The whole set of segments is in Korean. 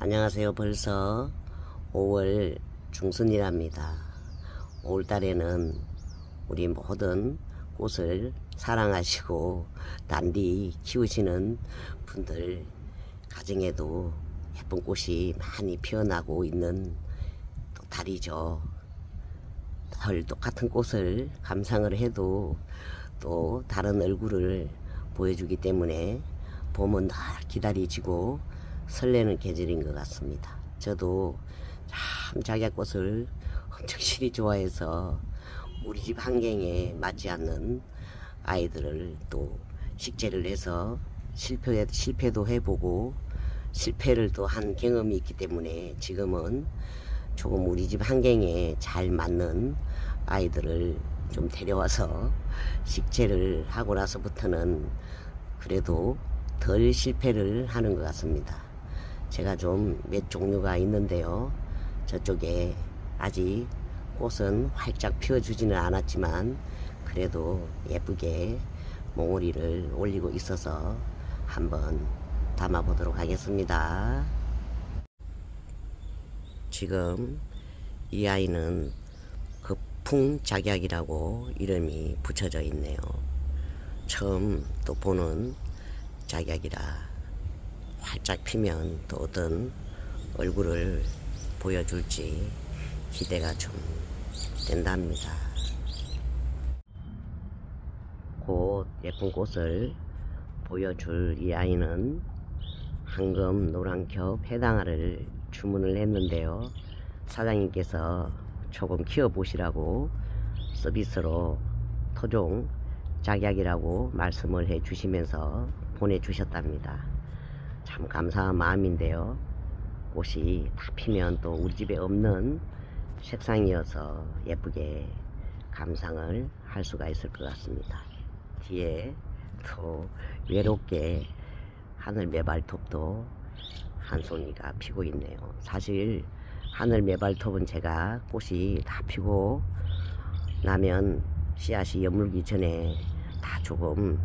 안녕하세요. 벌써 5월 중순이랍니다. 5월달에는 우리 모든 꽃을 사랑하시고 단디 키우시는 분들 가정에도 예쁜 꽃이 많이 피어나고 있는 또 달이죠. 덜 똑같은 꽃을 감상을 해도 또 다른 얼굴을 보여주기 때문에 봄은 늘 기다리지고 설레는 계절인 것 같습니다. 저도 참 작약꽃을 엄청 실이 좋아해서 우리 집 환경에 맞지 않는 아이들을 또 식재를 해서 실패도 해보고 실패를 또 한 경험이 있기 때문에 지금은 조금 우리 집 환경에 잘 맞는 아이들을 좀 데려와서 식재를 하고 나서부터는 그래도 덜 실패를 하는 것 같습니다. 제가 좀 몇 종류가 있는데요. 저쪽에 아직 꽃은 활짝 피워주지는 않았지만 그래도 예쁘게 몽우리를 올리고 있어서 한번 담아 보도록 하겠습니다. 지금 이 아이는 거풍작약이라고 이름이 붙여져 있네요. 처음 또 보는 작약이라 활짝 피면 또 어떤 얼굴을 보여줄지 기대가 좀 된답니다. 곧 예쁜 꽃을 보여줄 이 아이는 황금 노란겹 해당화를 주문을 했는데요. 사장님께서 조금 키워보시라고 서비스로 토종 작약이라고 말씀을 해 주시면서 보내주셨답니다. 참 감사한 마음인데요. 꽃이 다 피면 또 우리 집에 없는 색상이어서 예쁘게 감상을 할 수가 있을 것 같습니다. 뒤에 또 외롭게 하늘 매발톱도 한 송이가 피고 있네요. 사실 하늘 매발톱은 제가 꽃이 다 피고 나면 씨앗이 여물기 전에 다 조금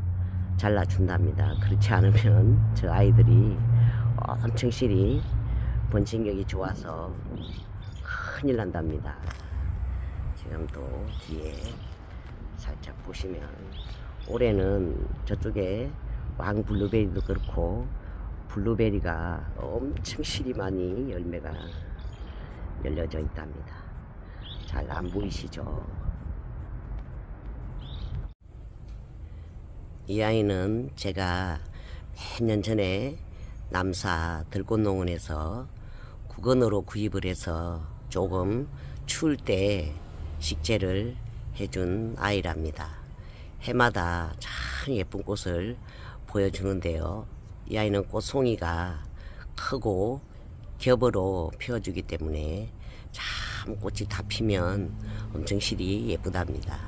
잘라준답니다. 그렇지 않으면 저 아이들이 엄청 실이 번식력이 좋아서 큰일 난답니다. 지금 또 뒤에 살짝 보시면 올해는 저쪽에 왕 블루베리도 그렇고 블루베리가 엄청 실이 많이 열매가 열려져 있답니다. 잘 안 보이시죠? 이 아이는 제가 몇 년 전에 남사 들꽃농원에서 국원으로 구입을 해서 조금 추울 때 식재를 해준 아이랍니다. 해마다 참 예쁜 꽃을 보여주는데요. 이 아이는 꽃송이가 크고 겹으로 피워주기 때문에 참 꽃이 다 피면 엄청 실이 예쁘답니다.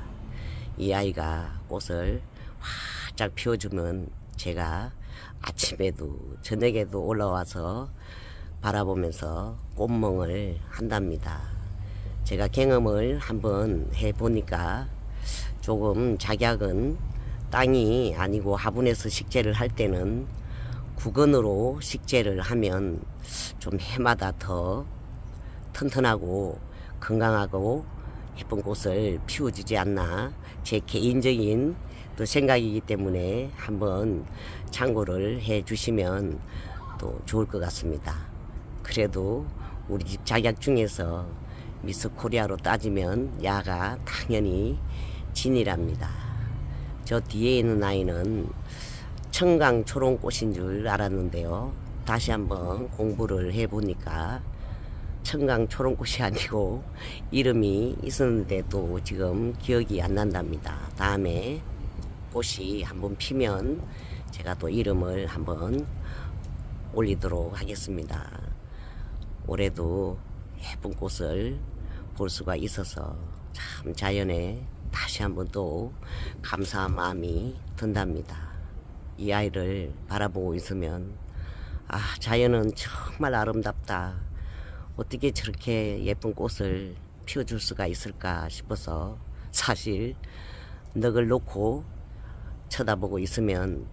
이 아이가 꽃을 활짝 피워주면 제가 아침에도 저녁에도 올라와서 바라보면서 꽃멍을 한답니다. 제가 경험을 한번 해보니까 조금 작약은 땅이 아니고 화분에서 식재를 할 때는 국원으로 식재를 하면 좀 해마다 더 튼튼하고 건강하고 예쁜 꽃을 피워주지 않나 제 개인적인 또 생각이기 때문에 한번 참고를 해 주시면 또 좋을 것 같습니다. 그래도 우리 집 작약 중에서 미스 코리아로 따지면 야가 당연히 진이랍니다. 저 뒤에 있는 아이는 청강 초롱꽃인 줄 알았는데요. 다시 한번 공부를 해보니까 청강 초롱꽃이 아니고 이름이 있었는데도 지금 기억이 안 난답니다. 다음에 꽃이 한번 피면 제가 또 이름을 한번 올리도록 하겠습니다. 올해도 예쁜 꽃을 볼 수가 있어서 참 자연에 다시 한번 또 감사한 마음이 든답니다. 이 아이를 바라보고 있으면 자연은 정말 아름답다. 어떻게 저렇게 예쁜 꽃을 피워줄 수가 있을까 싶어서 사실 넋을 놓고 쳐다보고 있으면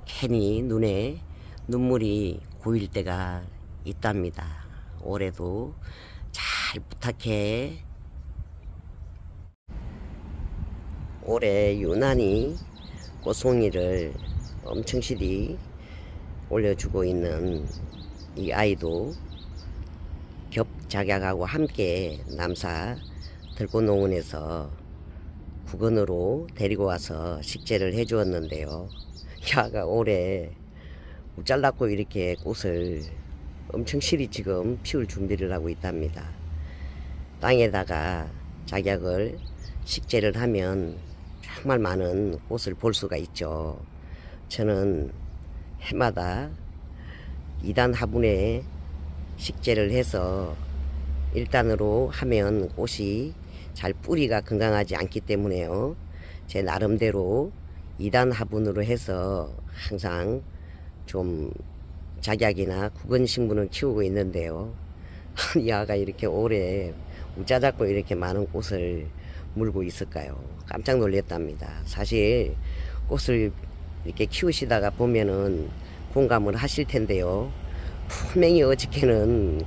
괜히 눈에 눈물이 고일 때가 있답니다. 올해도 잘 부탁해. 올해 유난히 꽃송이를 엄청 실이 올려주고 있는 이 아이도 겹작약하고 함께 남사 들꽃농원에서 국원으로 데리고 와서 식재를 해 주었는데요. 야가 올해 잘랐고 이렇게 꽃을 엄청 실이 지금 피울 준비를 하고 있답니다. 땅에다가 작약을 식재를 하면 정말 많은 꽃을 볼 수가 있죠. 저는 해마다 2단 화분에 식재를 해서 1단으로 하면 꽃이 잘 뿌리가 건강하지 않기 때문에요. 제 나름대로 2단 화분으로 해서 항상 좀 작약이나 국원식물을 키우고 있는데요. 야가 이렇게 올해 우짜잡고 이렇게 많은 꽃을 물고 있을까요? 깜짝 놀랐답니다. 사실 꽃을 이렇게 키우시다가 보면은 공감을 하실 텐데요. 분명히 어저께는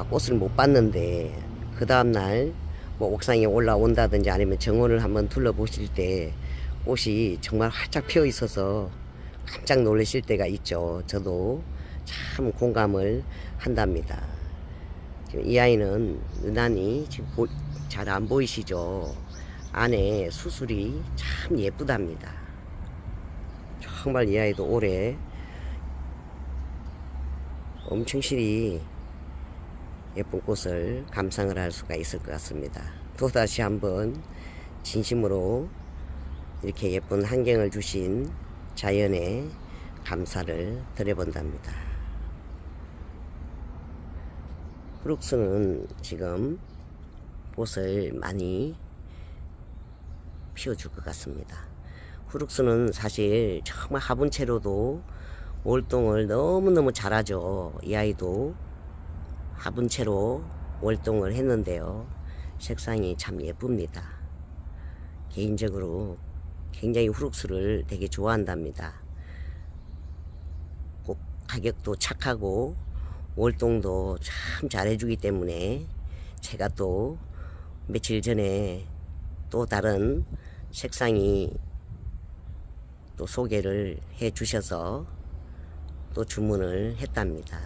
꽃을 못 봤는데 그 다음날 뭐 옥상에 올라온다든지 아니면 정원을 한번 둘러보실 때 꽃이 정말 활짝 피어 있어서 깜짝 놀라실 때가 있죠. 저도 참 공감을 한답니다. 지금 이 아이는 유난히 지금 잘 안 보이시죠? 안에 수술이 참 예쁘답니다. 정말 이 아이도 올해 엄청 실이 예쁜 꽃을 감상을 할 수가 있을 것 같습니다. 또다시 한번 진심으로 이렇게 예쁜 환경을 주신 자연에 감사를 드려본답니다. 후룩스는 지금 꽃을 많이 피워줄 것 같습니다. 후룩스는 사실 정말 화분채로도 월동을 너무너무 잘하죠. 이 아이도 화분채로 월동을 했는데요. 색상이 참 예쁩니다. 개인적으로 굉장히 후룩스를 되게 좋아한답니다. 꽃 가격도 착하고 월동도 참 잘해주기 때문에 제가 또 며칠 전에 또 다른 색상이 또 소개를 해 주셔서 또 주문을 했답니다.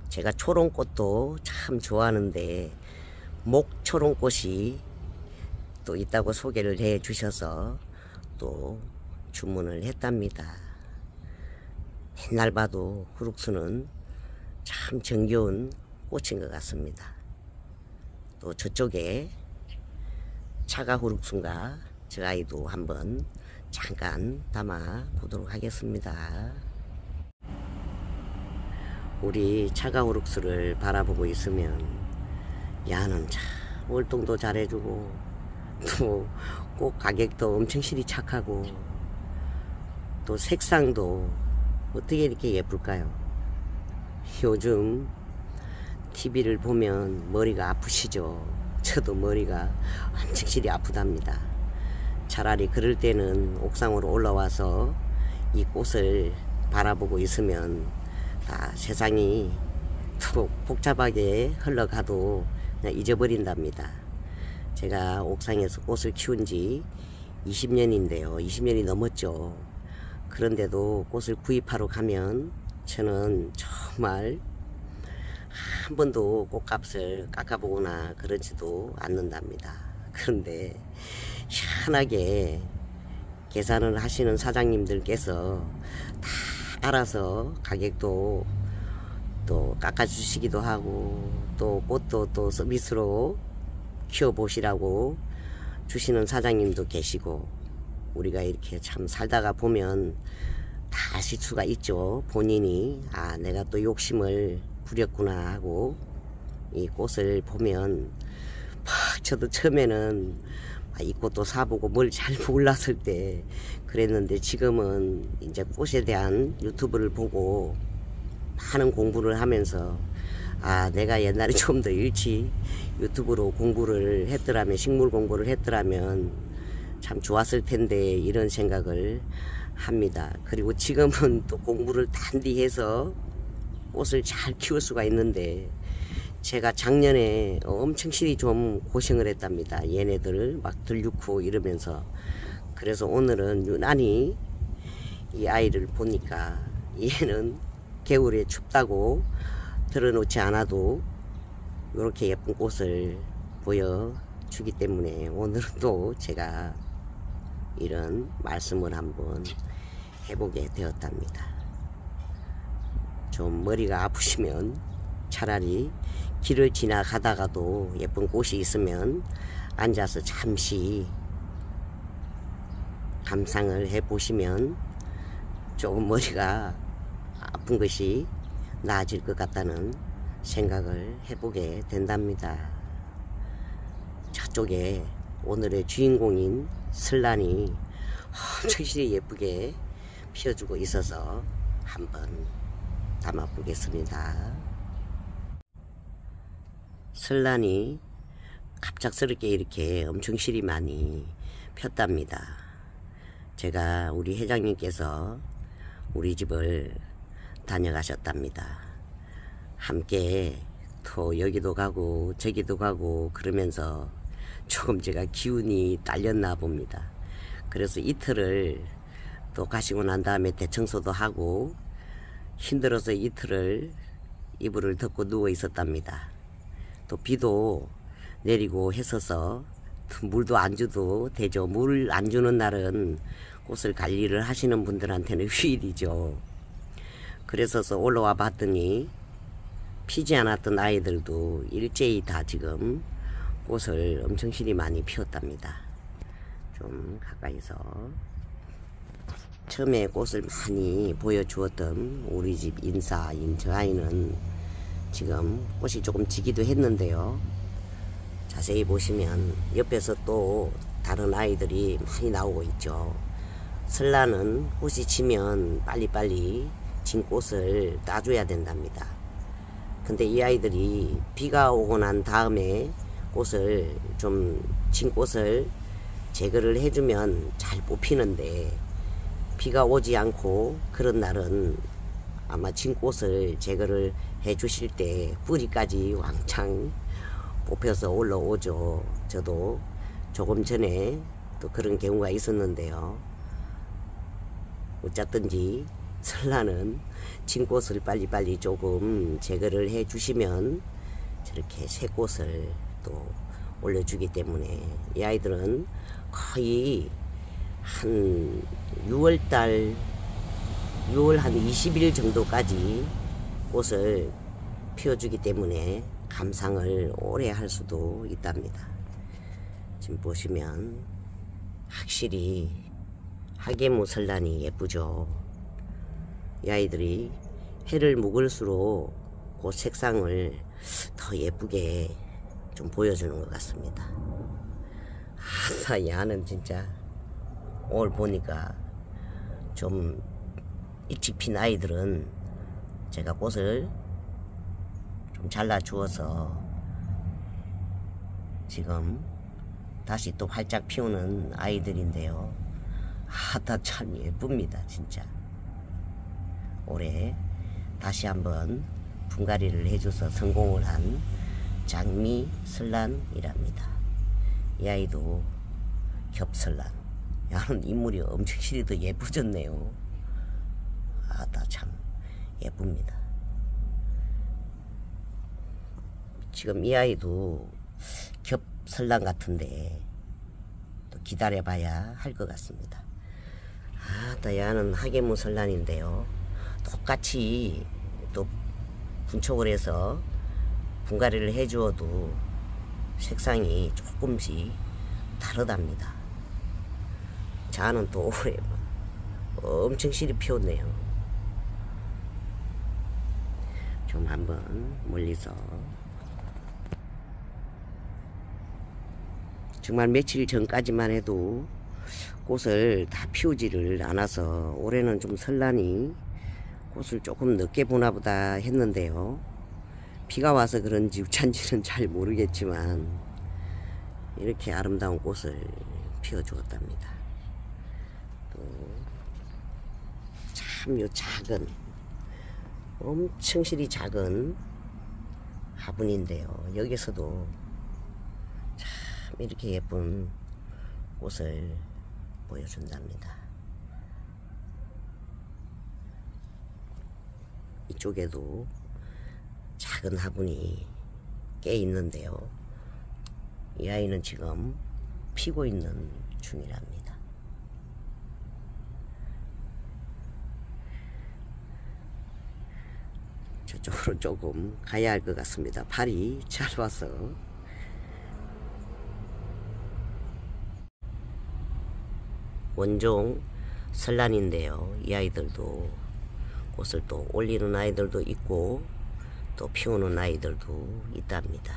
제가 초롱꽃도 참 좋아하는데 목초롱꽃이 또 있다고 소개를 해 주셔서 또 주문을 했답니다. 맨날 봐도 후룩스는 참 정겨운 꽃인 것 같습니다. 또 저쪽에 차가 후룩스인가 저 아이도 한번 잠깐 담아 보도록 하겠습니다. 우리 차가 후룩스를 바라보고 있으면 야는 참 월동도 잘해주고 또 꽃 가격도 엄청 실이 착하고 또 색상도 어떻게 이렇게 예쁠까요? 요즘 TV를 보면 머리가 아프시죠? 저도 머리가 엄청 실이 아프답니다. 차라리 그럴 때는 옥상으로 올라와서 이 꽃을 바라보고 있으면 다 세상이 또 복잡하게 흘러가도 그냥 잊어버린답니다. 제가 옥상에서 꽃을 키운 지 20년인데요. 20년이 넘었죠. 그런데도 꽃을 구입하러 가면 저는 정말 한 번도 꽃값을 깎아보거나 그러지도 않는답니다. 그런데 희한하게 계산을 하시는 사장님들께서 다 알아서 가격도 또 깎아주시기도 하고 또 꽃도 또 서비스로 키워보시라고 주시는 사장님도 계시고 우리가 이렇게 참 살다가 보면 다 아실 수가 있죠. 본인이 아 내가 또 욕심을 부렸구나 하고 이 꽃을 보면 막 저도 처음에는 이 꽃도 사보고 뭘 잘 몰랐을 때 그랬는데 지금은 이제 꽃에 대한 유튜브를 보고 많은 공부를 하면서 아 내가 옛날에 좀 더 일찍 유튜브로 공부를 했더라면 식물 공부를 했더라면 참 좋았을 텐데 이런 생각을 합니다. 그리고 지금은 또 공부를 단디 해서 꽃을 잘 키울 수가 있는데, 제가 작년에 엄청 실이 좀 고생을 했답니다. 얘네들 막 들육고 이러면서. 그래서 오늘은 유난히 이 아이를 보니까 얘는 겨울에 춥다고 들어놓지 않아도 이렇게 예쁜 꽃을 보여주기 때문에 오늘은 또 제가 이런 말씀을 한번 해보게 되었답니다. 좀 머리가 아프시면 차라리 길을 지나가다가도 예쁜 꽃이 있으면 앉아서 잠시 감상을 해 보시면 조금 머리가 아픈 것이 나아질 것 같다는 생각을 해보게 된답니다. 저쪽에 오늘의 주인공인 설란이 엄청 예쁘게 피워주고 있어서 한번 담아 보겠습니다. 설란이 갑작스럽게 이렇게 엄청 실이 많이 폈답니다. 제가 우리 회장님께서 우리 집을 다녀가셨답니다. 함께 또 여기도 가고 저기도 가고 그러면서 조금 제가 기운이 딸렸나 봅니다. 그래서 이틀을 또 가시고 난 다음에 대청소도 하고 힘들어서 이틀을 이불을 덮고 누워 있었답니다. 또 비도 내리고 했어서 물도 안 줘도 되죠. 물 안 주는 날은 꽃을 관리를 하시는 분들한테는 휴일이죠. 그래서 올라와 봤더니 피지 않았던 아이들도 일제히 다 지금 꽃을 엄청 실이 많이 피웠답니다. 좀 가까이서 처음에 꽃을 많이 보여주었던 우리 집 인사인 저 아이는 지금 꽃이 조금 지기도 했는데요. 자세히 보시면 옆에서 또 다른 아이들이 많이 나오고 있죠. 설란은 꽃이 지면 빨리빨리 진 꽃을 따줘야 된답니다. 근데 이 아이들이 비가 오고 난 다음에 꽃을 좀 진 꽃을 제거를 해주면 잘 뽑히는데, 비가 오지 않고 그런 날은 아마 진 꽃을 제거를 해 주실 때 뿌리까지 왕창 뽑혀서 올라오죠. 저도 조금 전에 또 그런 경우가 있었는데요. 어쨌든지 설란은 진 꽃을 빨리빨리 조금 제거를 해 주시면 저렇게 새 꽃을 또 올려주기 때문에 이 아이들은 거의 한 6월 한 20일 정도까지 꽃을 피워주기 때문에 감상을 오래 할 수도 있답니다. 지금 보시면 확실히 하계무 설란이 예쁘죠. 이 아이들이 해를 묵을수록 그 색상을 더 예쁘게 좀 보여주는 것 같습니다. 야는 진짜 오늘 보니까 좀 일찍 핀 아이들은 제가 꽃을 좀 잘라 주어서 지금 다시 또 활짝 피우는 아이들인데요. 다 참 예쁩니다. 진짜 올해 다시 한번 분갈이를 해줘서 성공을 한 장미 설란이랍니다. 이 아이도 겹설란. 야는 인물이 엄청 실이 더 예뻐졌네요. 다 참 예쁩니다. 지금 이 아이도 겹설란 같은데 또 기다려봐야 할 것 같습니다. 야는 하계무 설란인데요. 똑같이 또 분촉을 해서 분갈이를 해주어도 색상이 조금씩 다르답니다. 자는 또 올해 엄청 실이 피웠네요. 좀 한번 멀리서 정말 며칠 전까지만 해도 꽃을 다 피우지를 않아서 올해는 좀 설란이 꽃을 조금 늦게 보나 보다 했는데요. 비가 와서 그런지 우찬지는 잘 모르겠지만 이렇게 아름다운 꽃을 피워주었답니다. 또 참 요 작은 엄청 실이 작은 화분인데요. 여기서도 참 이렇게 예쁜 꽃을 보여준답니다. 이쪽에도 작은 화분이 꽤 있는데요. 이 아이는 지금 피고 있는 중이랍니다. 저쪽으로 조금 가야 할 것 같습니다. 발이 짧아서. 원종 설란인데요. 이 아이들도 꽃을 또 올리는 아이들도 있고 또 피우는 아이들도 있답니다.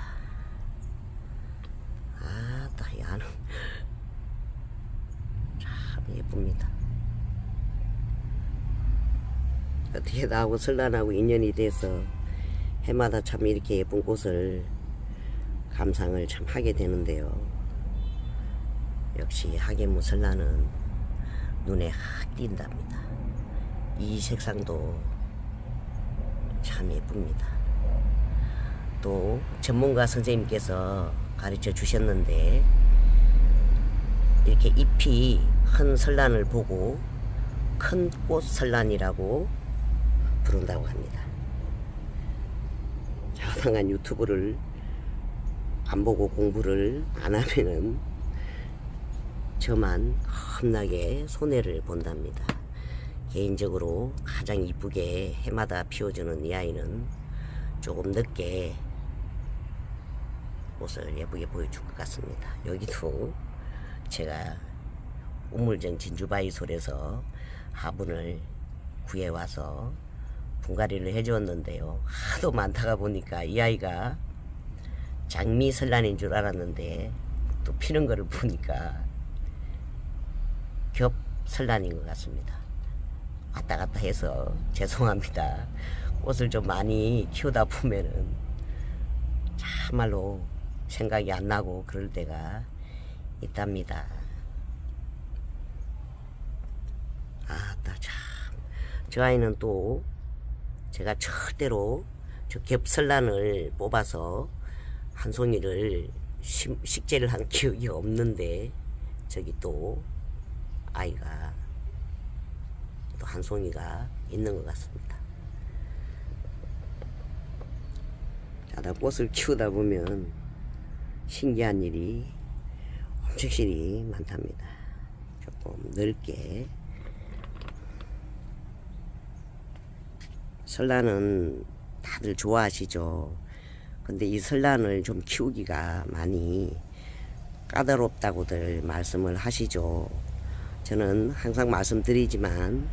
아따, 야는 참 예쁩니다. 어떻게 나하고 설란하고 인연이 돼서 해마다 참 이렇게 예쁜 꽃을 감상을 참 하게 되는데요. 역시 하계무 설란은 눈에 확 띈답니다. 이 색상도 참 예쁩니다. 또 전문가 선생님께서 가르쳐 주셨는데 이렇게 잎이 큰 설란을 보고 큰 꽃 설란이라고 부른다고 합니다. 자상한 유튜브를 안 보고 공부를 안 하면은 저만 겁나게 손해를 본답니다. 개인적으로 가장 이쁘게 해마다 피워주는 이 아이는 조금 늦게 꽃을 예쁘게 보여줄 것 같습니다. 여기도 제가 우물정 진주바이솔에서 화분을 구해와서 분갈이를 해주었는데요. 하도 많다가 보니까 이 아이가 장미설란인 줄 알았는데 또 피는 거를 보니까 겹설란인 것 같습니다. 왔다 갔다 해서 죄송합니다. 꽃을 좀 많이 키우다 보면은 참말로 생각이 안 나고 그럴 때가 있답니다. 아따 참. 저 아이는 또 제가 절대로 저 겹설란을 뽑아서 한 송이를 식재를 한 기억이 없는데 저기 또 아이가 또 한 송이가 있는 것 같습니다. 자다 꽃을 키우다 보면 신기한 일이 엄청실이 많답니다. 조금 넓게. 설란은 다들 좋아하시죠. 근데 이 설란을 좀 키우기가 많이 까다롭다고들 말씀을 하시죠. 저는 항상 말씀드리지만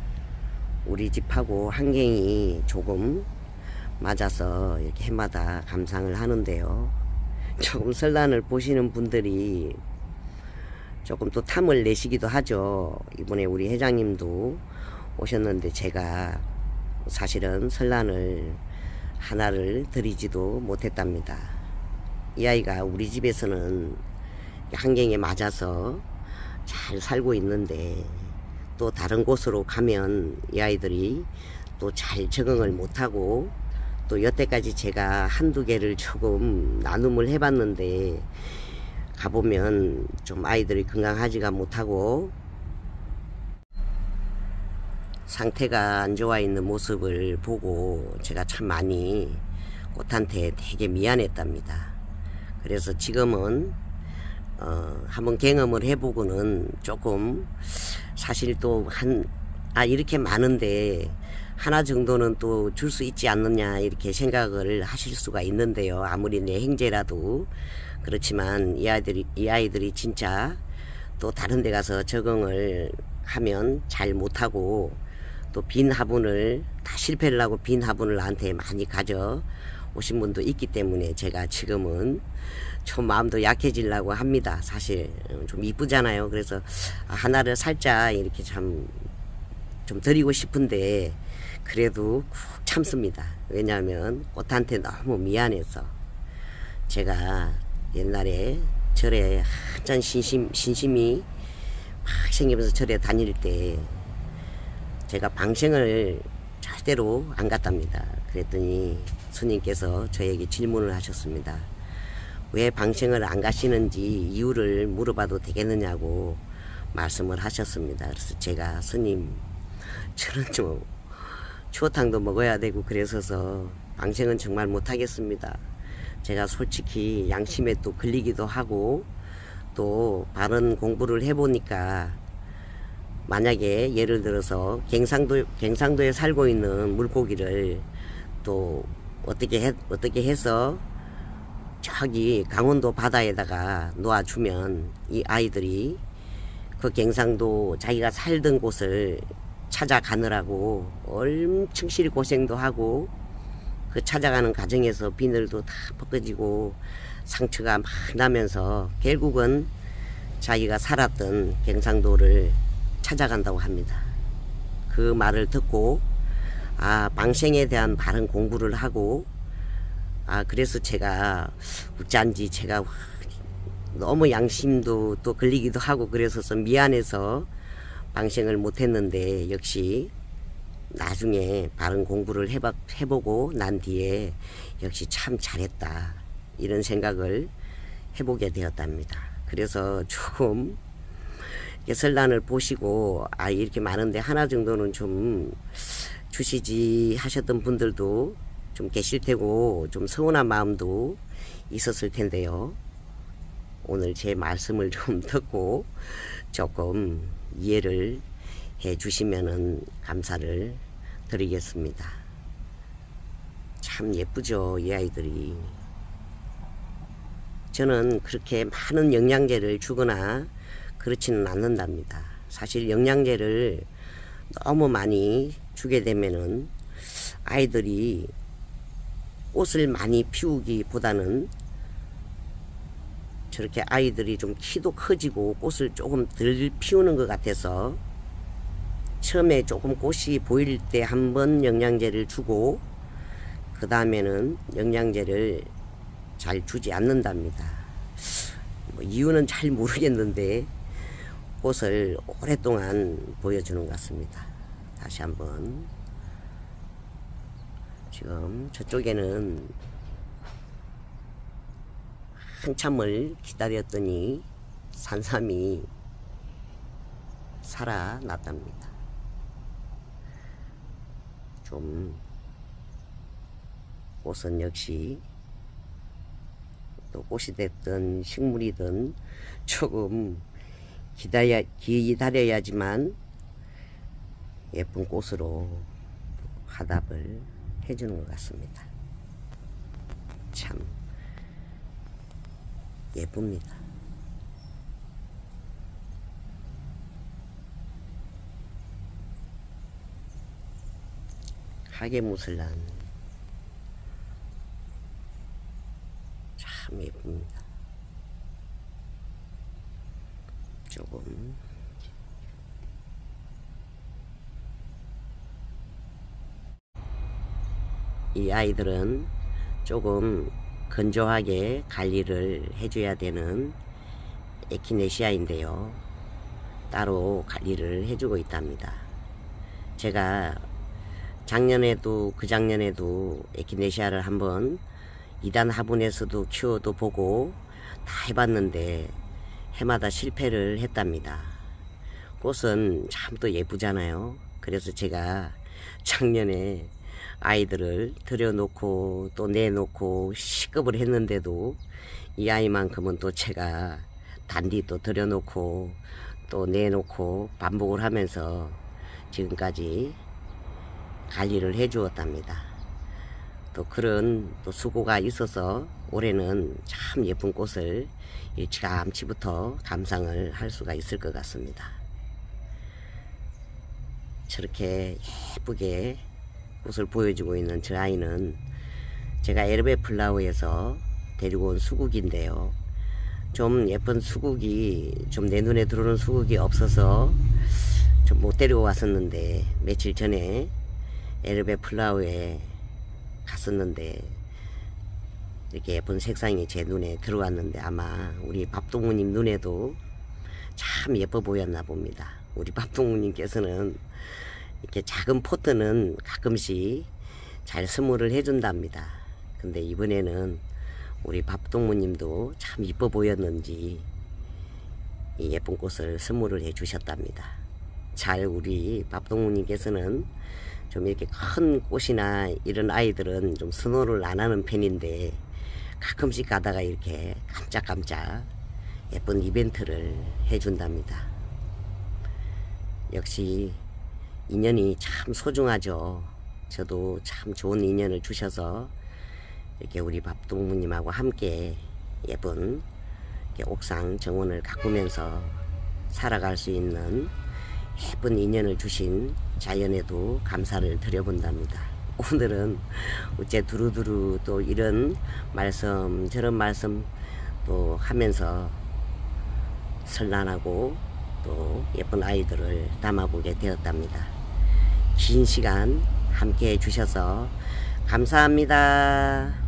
우리 집하고 환경이 조금 맞아서 이렇게 해마다 감상을 하는데요. 조금 설란을 보시는 분들이 조금 또 탐을 내시기도 하죠. 이번에 우리 회장님도 오셨는데 제가 사실은 설란을 하나를 드리지도 못했답니다. 이 아이가 우리 집에서는 환경에 맞아서 잘 살고 있는데 또 다른 곳으로 가면 이 아이들이 또 잘 적응을 못하고 또 여태까지 제가 한두 개를 조금 나눔을 해봤는데 가보면 좀 아이들이 건강하지가 못하고 상태가 안 좋아 있는 모습을 보고 제가 참 많이 꽃한테 되게 미안했답니다. 그래서 지금은 한번 경험을 해보고는 조금 사실 또 이렇게 많은데 하나 정도는 또 줄 수 있지 않느냐 이렇게 생각을 하실 수가 있는데요. 아무리 내 형제라도 그렇지만 이 아이들이 진짜 또 다른 데 가서 적응을 하면 잘 못하고 또 빈 화분을 다 실패를 하고 빈 화분을 나한테 많이 가져 오신 분도 있기 때문에 제가 지금은 좀 마음도 약해지려고 합니다. 사실 좀 이쁘잖아요. 그래서 하나를 살짝 이렇게 좀 드리고 싶은데 그래도 꾹 참습니다. 왜냐하면 꽃한테 너무 미안해서. 제가 옛날에 절에 한참 신심이 막 생기면서 절에 다닐 때 제가 방생을 절대로 안 갔답니다. 그랬더니 스님께서 저에게 질문을 하셨습니다. 왜 방생을 안 가시는지 이유를 물어봐도 되겠느냐고 말씀을 하셨습니다. 그래서 제가 스님, 저는 좀 추어탕도 먹어야 되고 그래서서 방생은 정말 못하겠습니다. 제가 솔직히 양심에 또 걸리기도 하고 또 바른 공부를 해보니까 만약에 예를 들어서 갱상도에 살고 있는 물고기를 또 어떻게 해서 저기 강원도 바다에다가 놓아주면 이 아이들이 그 갱상도 자기가 살던 곳을 찾아가느라고 엄청 고생도 하고 그 찾아가는 과정에서 비늘도 다 벗겨지고 상처가 막 나면서 결국은 자기가 살았던 갱상도를 찾아간다고 합니다. 그 말을 듣고 방생에 대한 바른 공부를 하고 그래서 제가 어쩐지 제가 너무 양심도 또 걸리기도 하고 그래서 미안해서 방생을 못했는데 역시 나중에 바른 공부를 해보고 난 뒤에 역시 참 잘했다 이런 생각을 해보게 되었답니다. 그래서 조금 설란을 보시고 이렇게 많은데 하나 정도는 좀 주시지 하셨던 분들도 좀 계실 테고 좀 서운한 마음도 있었을 텐데요. 오늘 제 말씀을 좀 듣고 조금 이해를 해 주시면은 감사를 드리겠습니다. 참 예쁘죠, 이 아이들이. 저는 그렇게 많은 영양제를 주거나 그렇지는 않는답니다. 사실 영양제를 너무 많이 주게 되면은 아이들이 꽃을 많이 피우기보다는 저렇게 아이들이 좀 키도 커지고 꽃을 조금 덜 피우는 것 같아서 처음에 조금 꽃이 보일 때 한번 영양제를 주고 그 다음에는 영양제를 잘 주지 않는답니다. 이유는 잘 모르겠는데 꽃을 오랫동안 보여주는 것 같습니다. 다시 한번 지금 저쪽에는 한참을 기다렸더니 산삼이 살아났답니다. 좀 꽃은 역시 또 꽃이 됐든 식물이든 조금 기다려야지만 예쁜 꽃으로 화답을 해주는 것 같습니다. 참 예쁩니다. 하계무슬란 참 예쁩니다. 조금 이 아이들은 조금 건조하게 관리를 해줘야 되는 에키네시아인데요. 따로 관리를 해주고 있답니다. 제가 작년에도 그작년에도 에키네시아를 한번 2단 화분에서도 키워도 보고 다 해봤는데 해마다 실패를 했답니다. 꽃은 참 또 예쁘잖아요. 그래서 제가 작년에 아이들을 들여놓고 또 내놓고 시급을 했는데도 이 아이만큼은 또 제가 단디 또 들여놓고 또 내놓고 반복을 하면서 지금까지 관리를 해 주었답니다. 또 그런 또 수고가 있어서 올해는 참 예쁜 꽃을 일찌감치부터 감상을 할 수가 있을 것 같습니다. 저렇게 예쁘게 꽃을 보여주고 있는 저 아이는 제가 에르베 플라워에서 데리고 온 수국인데요. 좀 예쁜 수국이 좀 내 눈에 들어오는 수국이 없어서 좀 못 데리고 왔었는데 며칠 전에 에르베 플라워에 갔었는데 이렇게 예쁜 색상이 제 눈에 들어왔는데 아마 우리 밥동무님 눈에도 참 예뻐 보였나 봅니다. 우리 밥동무님께서는 이렇게 작은 포트는 가끔씩 잘 선물을 해준답니다. 근데 이번에는 우리 밥동무님도 참 이뻐 보였는지 이 예쁜 꽃을 선물을 해 주셨답니다. 잘 우리 밥동무님께서는 좀 이렇게 큰 꽃이나 이런 아이들은 좀 선호를 안 하는 편인데 가끔씩 가다가 이렇게 깜짝깜짝 예쁜 이벤트를 해준답니다. 역시 인연이 참 소중하죠. 저도 참 좋은 인연을 주셔서 이렇게 우리 밥동무님하고 함께 예쁜 옥상 정원을 가꾸면서 살아갈 수 있는 예쁜 인연을 주신 자연에도 감사를 드려본답니다. 오늘은 어째 두루두루 또 이런 말씀 저런 말씀 또 하면서 설란하고 또 예쁜 아이들을 담아보게 되었답니다. 긴 시간 함께 해주셔서 감사합니다.